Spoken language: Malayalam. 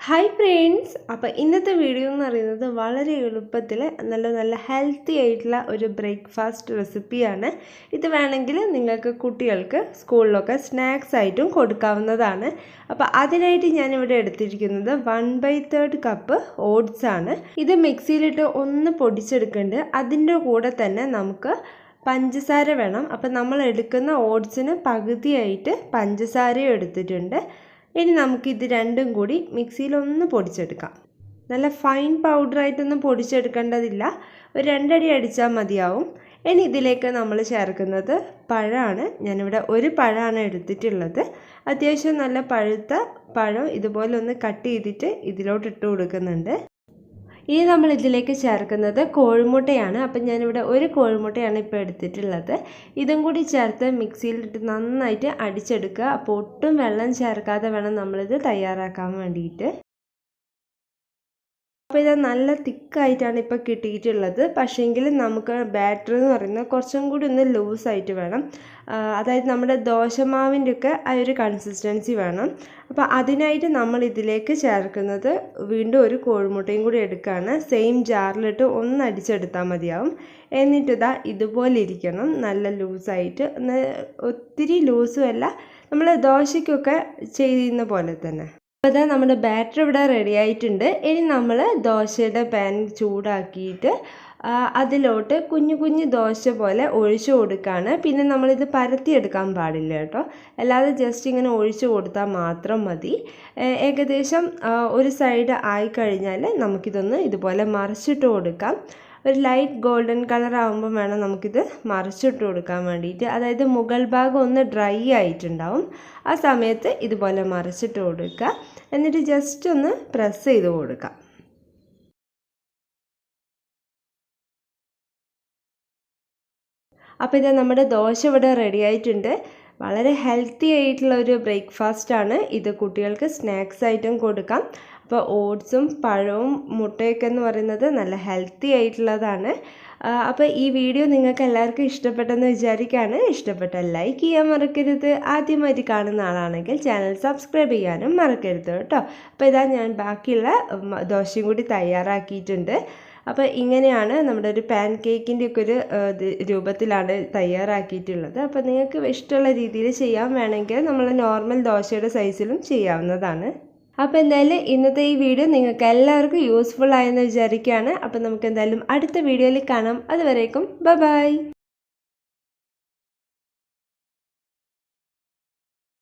ഹായ് ഫ്രണ്ട്സ്, അപ്പോൾ ഇന്നത്തെ വീഡിയോ എന്ന് പറയുന്നത് വളരെ എളുപ്പത്തിൽ നല്ല ഹെൽത്തി ആയിട്ടുള്ള ഒരു ബ്രേക്ക്ഫാസ്റ്റ് റെസിപ്പിയാണ്. ഇത് വേണമെങ്കിൽ നിങ്ങൾക്ക് കുട്ടികൾക്ക് സ്കൂളിലൊക്കെ സ്നാക്സ് ആയിട്ടും കൊടുക്കാവുന്നതാണ്. അപ്പോൾ അതിനായിട്ട് ഞാനിവിടെ എടുത്തിരിക്കുന്നത് 1/3 കപ്പ് ഓട്സ് ആണ്. ഇത് മിക്സിയിലിട്ട് ഒന്ന് പൊടിച്ചെടുക്കേണ്ടത്. അതിൻ്റെ കൂടെ തന്നെ നമുക്ക് പഞ്ചസാര വേണം. അപ്പോൾ നമ്മൾ എടുക്കുന്ന ഓട്സിന് പകുതിയായിട്ട് പഞ്ചസാരയും എടുത്തിട്ടുണ്ട്. ഇനി നമുക്കിത് രണ്ടും കൂടി മിക്സിയിലൊന്ന് പൊടിച്ചെടുക്കാം. നല്ല ഫൈൻ പൗഡറായിട്ടൊന്നും പൊടിച്ചെടുക്കേണ്ടതില്ല, ഒരു 2 അടി അടിച്ചാൽ മതിയാവും. ഇനി ഇതിലേക്ക് നമ്മൾ ചേർക്കുന്നത് പഴമാണ്. ഞാനിവിടെ ഒരു പഴമാണ് എടുത്തിട്ടുള്ളത്. അത്യാവശ്യം നല്ല പഴുത്ത പഴം ഇതുപോലെ ഒന്ന് കട്ട് ചെയ്തിട്ട് ഇതിലോട്ട് ഇട്ട് കൊടുക്കുന്നുണ്ട്. ഇനി നമ്മൾ ഇതിലേക്ക് ചേർക്കുന്നത് കോഴിമുട്ടയാണ്. അപ്പം ഞാനിവിടെ ഒരു കോഴിമുട്ടയാണ് ഇപ്പോൾ എടുത്തിട്ടുള്ളത്. ഇതും കൂടി ചേർത്ത് മിക്സിയിലിട്ട് നന്നായിട്ട് അടിച്ചെടുക്കുക. അപ്പോൾ ഒട്ടും വെള്ളം ചേർക്കാതെ വേണം നമ്മളിത് തയ്യാറാക്കാൻ വേണ്ടിയിട്ട്. അപ്പോൾ ഇത് നല്ല തിക്കായിട്ടാണ് ഇപ്പോൾ കിട്ടിയിട്ടുള്ളത്. പക്ഷേങ്കിൽ നമുക്ക് ബാറ്റർ എന്ന് പറയുന്നത് കുറച്ചും കൂടി ഒന്ന് ലൂസായിട്ട് വേണം. അതായത് നമ്മുടെ ദോശമാവിൻ്റെ ഒക്കെ ആ ഒരു കൺസിസ്റ്റൻസി വേണം. അപ്പോൾ അതിനായിട്ട് നമ്മൾ ഇതിലേക്ക് ചേർക്കുന്നത് വീണ്ടും ഒരു കോഴിമുട്ടയും കൂടി എടുക്കുകയാണ്. സെയിം ജാറിലിട്ട് ഒന്ന് അടിച്ചെടുത്താൽ മതിയാവും. എന്നിട്ടിതാ ഇതുപോലെ ഇരിക്കണം, നല്ല ലൂസായിട്ട്. ഒത്തിരി ലൂസും അല്ല, നമ്മൾ ദോശയ്ക്കൊക്കെ ചെയ്യുന്ന പോലെ തന്നെ. അപ്പോൾ ഇതാ നമ്മുടെ ബാറ്റർ ഇവിടെ റെഡി ആയിട്ടുണ്ട്. ഇനി നമ്മൾ ദോശയുടെ പാൻ ചൂടാക്കിയിട്ട് അതിലോട്ട് കുഞ്ഞു കുഞ്ഞു ദോശ പോലെ ഒഴിച്ചു കൊടുക്കുകയാണ്. പിന്നെ നമ്മളിത് പരത്തിയെടുക്കാൻ പാടില്ല കേട്ടോ, അല്ലാതെ ജസ്റ്റ് ഇങ്ങനെ ഒഴിച്ചു കൊടുത്താൽ മാത്രം മതി. ഏകദേശം ഒരു സൈഡ് ആയിക്കഴിഞ്ഞാൽ നമുക്കിതൊന്ന് ഇതുപോലെ മറിച്ചിട്ട് കൊടുക്കാം. ഒരു ലൈറ്റ് ഗോൾഡൻ കളർ ആകുമ്പോൾ വേണം നമുക്കിത് മറിച്ചിട്ട് കൊടുക്കാൻ വേണ്ടിയിട്ട്. അതായത് മുകൾ ഭാഗം ഒന്ന് ഡ്രൈ ആയിട്ടുണ്ടാവും. ആ സമയത്ത് ഇതുപോലെ മറിച്ചിട്ട് കൊടുക്കുക. എന്നിട്ട് ജസ്റ്റ് ഒന്ന് പ്രസ് ചെയ്ത് കൊടുക്കുക. അപ്പോൾ ഇത് നമ്മുടെ ദോശ ഇവിടെ റെഡി ആയിട്ടുണ്ട്. വളരെ ഹെൽത്തി ആയിട്ടുള്ള ഒരു ബ്രേക്ക്ഫാസ്റ്റാണ് ഇത്. കുട്ടികൾക്ക് സ്നാക്സ് ആയിട്ടും കൊടുക്കാം. അപ്പോൾ ഓട്സും പഴവും മുട്ടയൊക്കെ എന്ന് പറയുന്നത് നല്ല ഹെൽത്തി ആയിട്ടുള്ളതാണ്. അപ്പോൾ ഈ വീഡിയോ നിങ്ങൾക്ക് എല്ലാവർക്കും ഇഷ്ടപ്പെട്ടെന്ന് വിചാരിക്കുകയാണ്. ഇഷ്ടപ്പെട്ടാൽ ലൈക്ക് ചെയ്യാൻ മറക്കരുത്. ആദ്യമായിട്ട് കാണുന്ന ആളാണെങ്കിൽ ചാനൽ സബ്സ്ക്രൈബ് ചെയ്യാനും മറക്കരുത് കേട്ടോ. അപ്പോൾ ഇതാ ഞാൻ ബാക്കിയുള്ള ദോശയും കൂടി തയ്യാറാക്കിയിട്ടുണ്ട്. അപ്പോൾ ഇങ്ങനെയാണ് നമ്മുടെ ഒരു പാൻ കേക്കിൻ്റെ ഒക്കെ ഒരു രൂപത്തിലാണ് തയ്യാറാക്കിയിട്ടുള്ളത്. അപ്പോൾ നിങ്ങൾക്ക് ഇഷ്ടമുള്ള രീതിയിൽ ചെയ്യാൻ വേണമെങ്കിൽ നമ്മൾ നോർമൽ ദോശയുടെ സൈസിലും ചെയ്യാവുന്നതാണ്. അപ്പോൾ എന്തായാലും ഇന്നത്തെ ഈ വീഡിയോ നിങ്ങൾക്ക് എല്ലാവർക്കും യൂസ്ഫുൾ ആയെന്ന് വിചാരിക്കുകയാണ്. അപ്പോൾ നമുക്ക് എന്തായാലും അടുത്ത വീഡിയോയിൽ കാണാം. അതുവരേക്കും ബൈ.